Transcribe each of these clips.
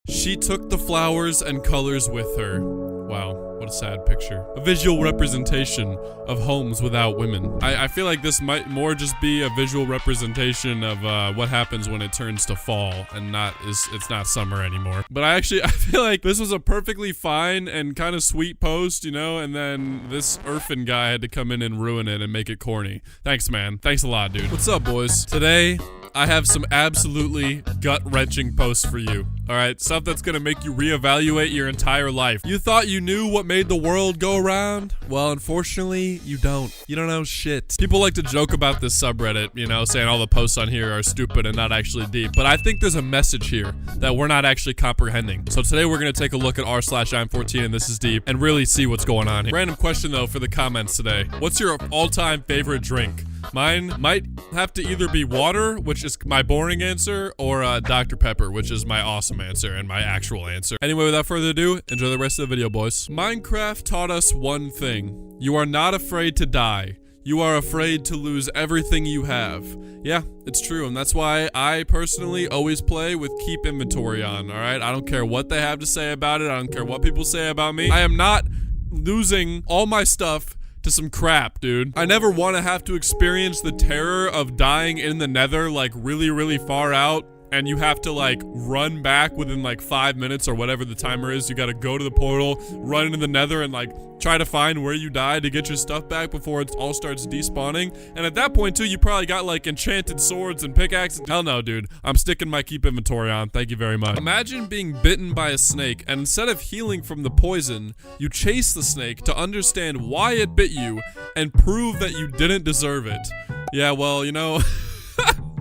She took the flowers and colors with her. Wow, what a sad picture. A visual representation of homes without women. I feel like this might more just be a visual representation of what happens when it turns to fall and it's not summer anymore. But I feel like this was a perfectly fine and kind of sweet post, you know, and then this Irfan guy had to come in and ruin it and make it corny. Thanks, man. Thanks a lot, dude. What's up, boys? Today, I have some absolutely gut-wrenching posts for you. Alright, stuff that's gonna make you reevaluate your entire life. You thought you knew what made the world go around? Well, unfortunately, you don't. You don't know shit. People like to joke about this subreddit, you know, saying all the posts on here are stupid and not actually deep. But I think there's a message here that we're not actually comprehending. So today we're gonna take a look at r/I'm14 and this is deep and really see what's going on here. Random question though for the comments today. What's your all-time favorite drink? Mine might have to either be water, which is my boring answer, or Dr. Pepper, which is my awesome answer and my actual answer. Anyway, without further ado, enjoy the rest of the video, boys. Minecraft taught us one thing. You are not afraid to die. You are afraid to lose everything you have. Yeah, it's true, and that's why I personally always play with keep inventory on, alright? I don't care what they have to say about it. I don't care what people say about me. I am not losing all my stuff to some crap, dude. I never want to have to experience the terror of dying in the nether, like really, really far out, and you have to like run back within like 5 minutes or whatever the timer is. You gotta go to the portal, run into the nether, and like try to find where you died to get your stuff back before it all starts despawning. And at that point too, you probably got like enchanted swords and pickaxes. Hell no, dude. I'm sticking my keep inventory on. Thank you very much. Imagine being bitten by a snake, and instead of healing from the poison, you chase the snake to understand why it bit you and prove that you didn't deserve it. Yeah, well, you know,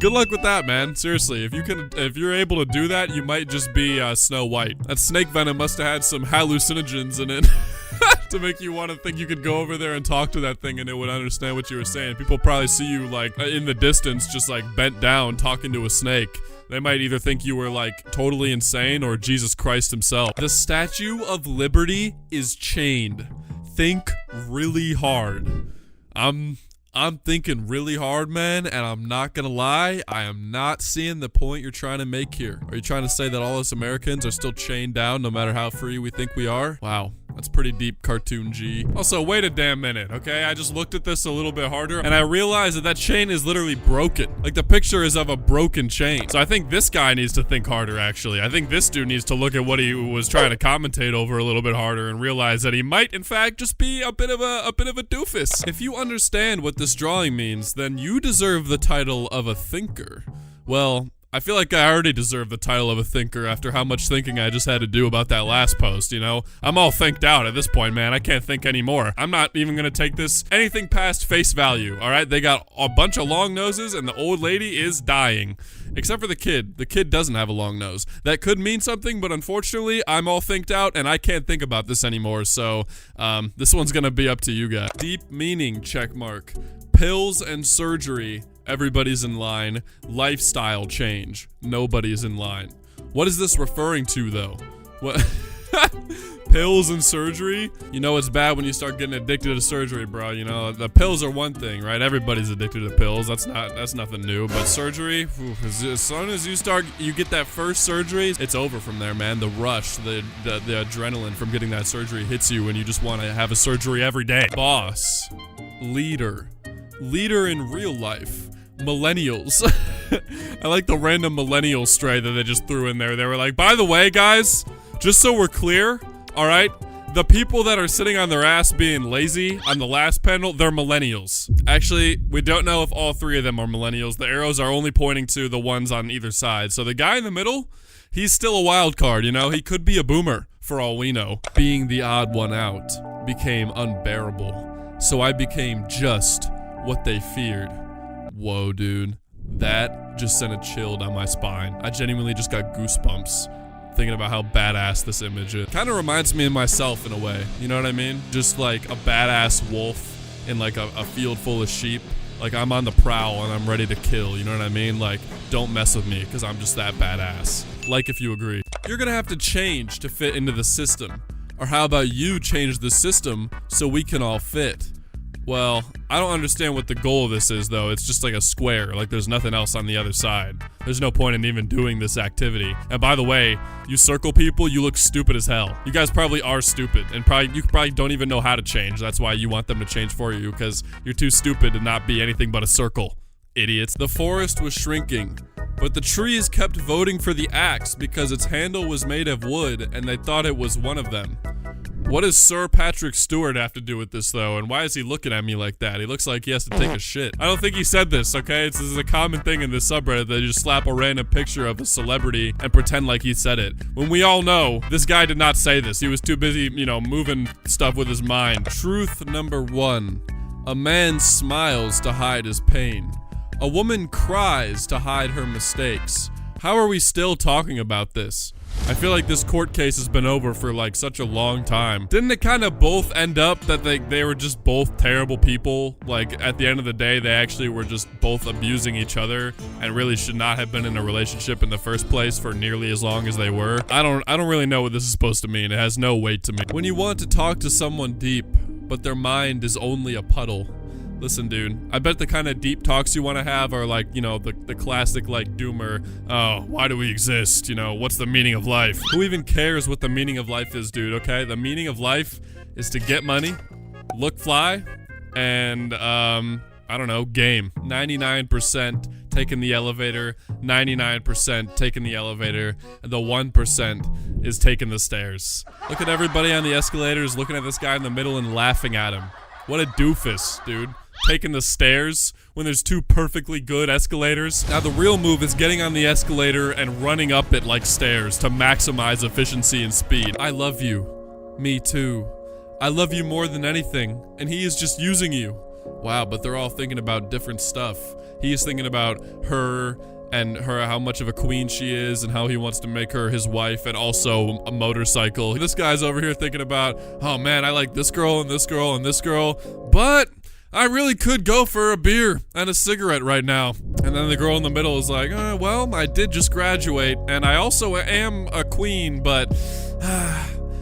good luck with that, man. Seriously, if you're able to do that, you might just be Snow White. That snake venom must have had some hallucinogens in it to make you want to think you could go over there and talk to that thing and it would understand what you were saying. People probably see you like in the distance, just like bent down talking to a snake. They might either think you were like totally insane or Jesus Christ himself. The Statue of Liberty is chained. Think really hard. I'm thinking really hard, man, and I'm not gonna lie, I am not seeing the point you're trying to make here. Are you trying to say that all us Americans are still chained down no matter how free we think we are? Wow. That's pretty deep, Cartoon G. Also, wait a damn minute, okay? I just looked at this a little bit harder, and I realized that that chain is literally broken. Like, the picture is of a broken chain. So I think this guy needs to think harder, actually. I think this dude needs to look at what he was trying to commentate over a little bit harder and realize that he might, in fact, just be a bit of a doofus. If you understand what this drawing means, then you deserve the title of a thinker. Well, I feel like I already deserve the title of a thinker after how much thinking I just had to do about that last post, you know? I'm all thinked out at this point, man. I can't think anymore. I'm not even gonna take this anything past face value, alright? They got a bunch of long noses and the old lady is dying. Except for the kid. The kid doesn't have a long nose. That could mean something, but unfortunately, I'm all thinked out and I can't think about this anymore, so this one's gonna be up to you guys. Deep meaning, check mark. Pills and surgery. Everybody's in line. Lifestyle change. Nobody's in line. What is this referring to, though? What? Pills and surgery? You know it's bad when you start getting addicted to surgery, bro. You know, the pills are one thing, right? Everybody's addicted to pills. That's nothing new. But surgery, as soon as you get that first surgery, it's over from there, man. The rush, the adrenaline from getting that surgery hits you and you just want to have a surgery every day. Boss. Leader. Leader in real life. Millennials. I like the random millennial stray that they just threw in there. They were like, by the way, guys, just so we're clear, all right, the people that are sitting on their ass being lazy on the last panel, they're millennials. Actually, we don't know if all three of them are millennials. The arrows are only pointing to the ones on either side. So the guy in the middle, he's still a wild card, you know? He could be a boomer, for all we know. Being the odd one out became unbearable. So I became just what they feared. Whoa, dude. That just sent a chill down my spine. I genuinely just got goosebumps thinking about how badass this image is. Kind of reminds me of myself in a way. You know what I mean? Just like a badass wolf in like a field full of sheep. Like I'm on the prowl and I'm ready to kill. You know what I mean? Like, don't mess with me because I'm just that badass. Like if you agree. You're gonna have to change to fit into the system. Or how about you change the system so we can all fit? Well, I don't understand what the goal of this is, though. It's just like a square, like there's nothing else on the other side. There's no point in even doing this activity. And by the way, you circle people, you look stupid as hell. You guys probably are stupid, and you probably don't even know how to change. That's why you want them to change for you, because you're too stupid to not be anything but a circle. Idiots. The forest was shrinking, but the trees kept voting for the axe because its handle was made of wood, and they thought it was one of them. What does Sir Patrick Stewart have to do with this, though? And why is he looking at me like that? He looks like he has to take a shit. I don't think he said this, okay? This is a common thing in this subreddit that you just slap a random picture of a celebrity and pretend like he said it. When we all know, this guy did not say this. He was too busy, you know, moving stuff with his mind. Truth number 1. A man smiles to hide his pain. A woman cries to hide her mistakes. How are we still talking about this? I feel like this court case has been over for like such a long time. Didn't it kind of both end up that they were just both terrible people? Like at the end of the day, they actually were just both abusing each other and really should not have been in a relationship in the first place for nearly as long as they were. I don't really know what this is supposed to mean. It has no weight to me. When you want to talk to someone deep, but their mind is only a puddle. Listen, dude, I bet the kind of deep talks you want to have are like, you know, the classic like doomer, oh, why do we exist? You know, what's the meaning of life? Who even cares what the meaning of life is, dude, okay? The meaning of life is to get money, look fly, and, I don't know, game. 99% taking the elevator, 99% taking the elevator, and the 1% is taking the stairs. Look at everybody on the escalators looking at this guy in the middle and laughing at him. What a doofus, dude. Taking the stairs when there's 2 perfectly good escalators. Now the real move is getting on the escalator and running up it like stairs to maximize efficiency and speed. I love you. Me too. I love you more than anything, and he is just using you. Wow, but they're all thinking about different stuff. He is thinking about her and how much of a queen she is and how he wants to make her his wife and also a motorcycle. This guy's over here thinking about, oh man, I like this girl and this girl and this girl, but I really could go for a beer and a cigarette right now. And then the girl in the middle is like, well, I did just graduate and I also am a queen, but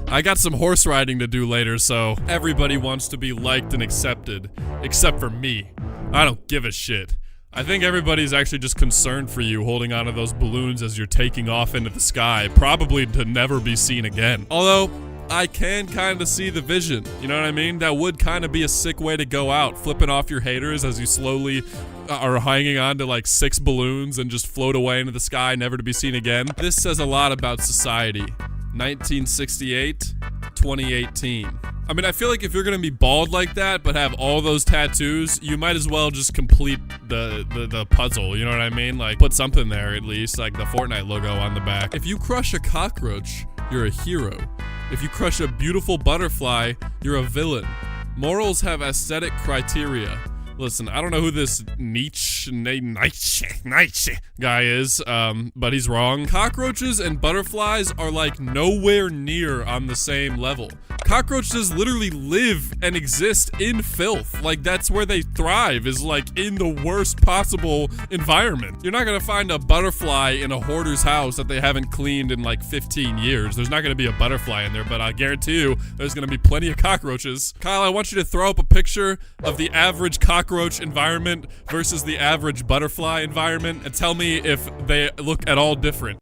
I got some horse riding to do later, so everybody wants to be liked and accepted, except for me. I don't give a shit. I think everybody's actually just concerned for you holding onto those balloons as you're taking off into the sky, probably to never be seen again. Although, I can kind of see the vision, you know what I mean? That would kind of be a sick way to go out, flipping off your haters as you slowly are hanging on to like 6 balloons and just float away into the sky, never to be seen again. This says a lot about society. 1968, 2018. I mean, I feel like if you're gonna be bald like that, but have all those tattoos, you might as well just complete the puzzle, you know what I mean? Like, put something there at least, like the Fortnite logo on the back. If you crush a cockroach, you're a hero. If you crush a beautiful butterfly, you're a villain. Morals have aesthetic criteria. Listen, I don't know who this Nietzsche guy is, but he's wrong. Cockroaches and butterflies are like nowhere near on the same level. Cockroaches literally live and exist in filth. Like, that's where they thrive, is like in the worst possible environment. You're not gonna find a butterfly in a hoarder's house that they haven't cleaned in like 15 years. There's not gonna be a butterfly in there, but I guarantee you there's gonna be plenty of cockroaches. Kyle, I want you to throw up a picture of the average cockroach environment versus the average butterfly environment and tell me if they look at all different.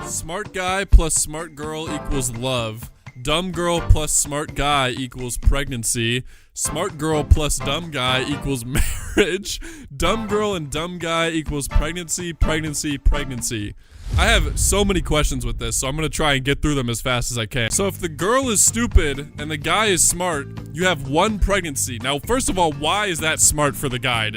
Smart guy plus smart girl equals love. Dumb girl plus smart guy equals pregnancy. Smart girl plus dumb guy equals marriage. Dumb girl and dumb guy equals pregnancy, pregnancy, pregnancy. I have so many questions with this, so I'm gonna try and get through them as fast as I can. So if the girl is stupid and the guy is smart, you have 1 pregnancy. Now, first of all, why is that smart for the guy?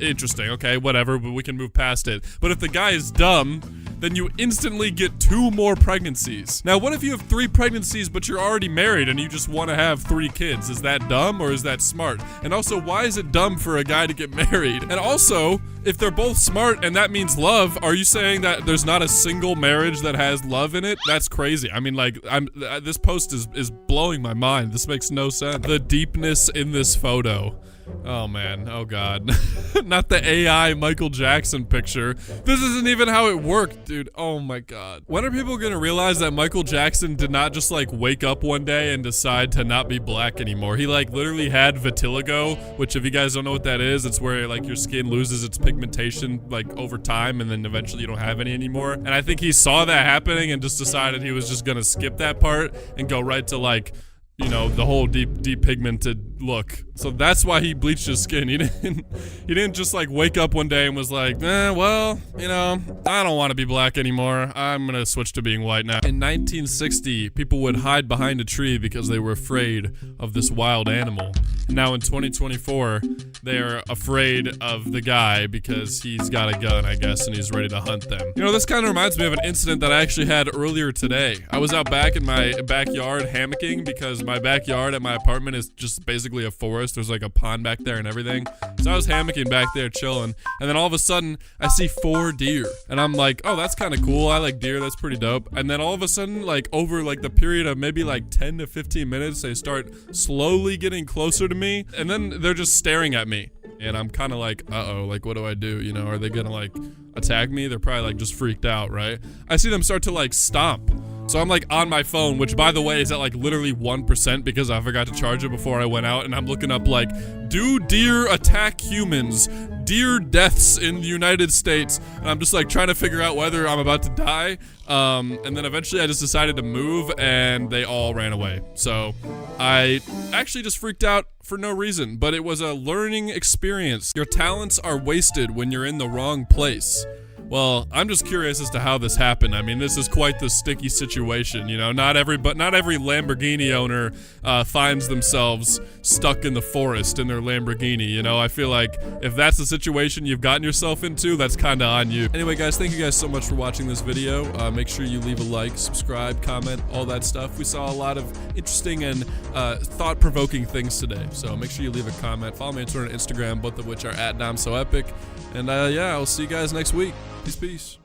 Interesting, okay, whatever, but we can move past it. But if the guy is dumb, then you instantly get 2 more pregnancies. Now, what if you have 3 pregnancies, but you're already married and you just want to have 3 kids? Is that dumb or is that smart? And also, why is it dumb for a guy to get married? And also, if they're both smart and that means love, are you saying that there's not a single marriage that has love in it? That's crazy. I mean, like, this post is blowing my mind. This makes no sense. The deepness in this photo. Oh man, oh god. Not the AI Michael Jackson picture. This isn't even how it worked, dude. Oh my god. When are people gonna realize that Michael Jackson did not just like wake up one day and decide to not be black anymore? He like literally had vitiligo, which if you guys don't know what that is, it's where like your skin loses its pigmentation like over time and then eventually you don't have any anymore. And I think he saw that happening and just decided he was just gonna skip that part and go right to like, you know, the whole deep pigmented look. So that's why he bleached his skin. He didn't just like wake up one day and was like, well, you know, I don't want to be black anymore. I'm gonna switch to being white now. In 1960, people would hide behind a tree because they were afraid of this wild animal. Now in 2024, they're afraid of the guy because he's got a gun, I guess, and he's ready to hunt them. You know, this kind of reminds me of an incident that I actually had earlier today. I was out back in my backyard hammocking because my backyard at my apartment is just basically a forest. There's like a pond back there and everything. So I was hammocking back there chilling, and then all of a sudden I see 4 deer, and I'm like, oh, that's kind of cool. I like deer. That's pretty dope. And then all of a sudden, like over like the period of maybe like 10 to 15 minutes, they start slowly getting closer to me, and then they're just staring at me. And I'm kind of like, uh-oh, like, what do I do? You know, are they gonna like attack me? They're probably like just freaked out, right? I see them start to like stomp. So I'm like on my phone, which by the way is at like literally 1% because I forgot to charge it before I went out, and I'm looking up like, do deer attack humans? Deer deaths in the United States. And I'm just like trying to figure out whether I'm about to die. And then eventually I just decided to move and they all ran away. So I actually just freaked out for no reason, but it was a learning experience. Your talents are wasted when you're in the wrong place. Well, I'm just curious as to how this happened. I mean, this is quite the sticky situation, you know. Not every Lamborghini owner finds themselves stuck in the forest in their Lamborghini, you know. I feel like if that's the situation you've gotten yourself into, that's kind of on you. Anyway, guys, thank you guys so much for watching this video. Make sure you leave a like, subscribe, comment, all that stuff. We saw a lot of interesting and thought-provoking things today, so make sure you leave a comment. Follow me on Twitter and Instagram, both of which are @DomSoEpic. And yeah, I'll see you guys next week. Peace.